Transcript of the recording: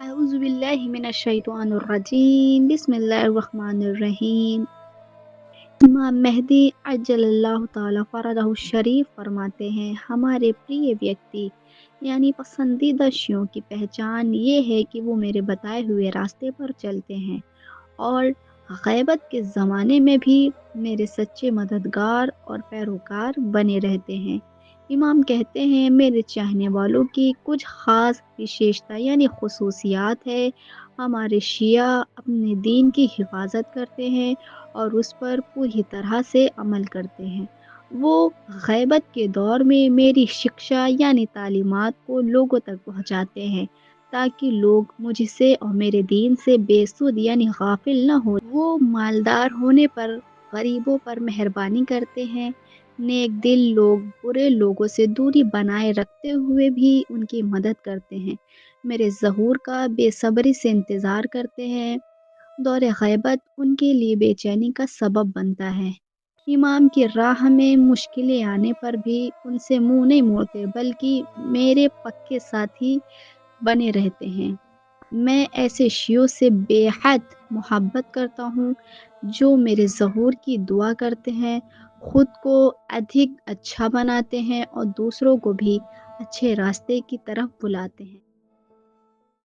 अऊज़ु बिल्लाहि मिनश्शैतानिर्रजीम बिस्मिल्लाहिर्रहमानिर्रहीम। इमाम मेहदी अज्जलल्लाहु ताला फ़रजहु शरीफ फरमाते हैं, हमारे प्रिय व्यक्ति यानी पसंदीदा शियों की पहचान ये है कि वो मेरे बताए हुए रास्ते पर चलते हैं और ग़ैबत के ज़माने में भी मेरे सच्चे मददगार और पैरोकार बने रहते हैं। इमाम कहते हैं, मेरे चाहने वालों की कुछ ख़ास विशेषता यानी ख़ुसूसियात है। हमारे शिया अपने दीन की हिफाज़त करते हैं और उस पर पूरी तरह से अमल करते हैं। वो ग़ैबत के दौर में मेरी शिक्षा यानी तालीमात को लोगों तक पहुँचाते हैं ताकि लोग मुझसे और मेरे दीन से बेसुध यानी गाफिल न हो। वो मालदार होने पर गरीबों पर मेहरबानी करते हैं। नेक दिल लोग बुरे लोगों से दूरी बनाए रखते हुए भी उनकी मदद करते हैं। मेरे ज़हूर का बेसब्री से इंतज़ार करते हैं। दौरे ग़ैबत उनके लिए बेचैनी का सबब बनता है। इमाम की राह में मुश्किलें आने पर भी उनसे मुँह नहीं मोड़ते बल्कि मेरे पक्के साथी बने रहते हैं। मैं ऐसे शियों से बेहद मोहब्बत करता हूँ जो मेरे ज़हूर की दुआ करते हैं, खुद को अधिक अच्छा बनाते हैं और दूसरों को भी अच्छे रास्ते की तरफ बुलाते हैं।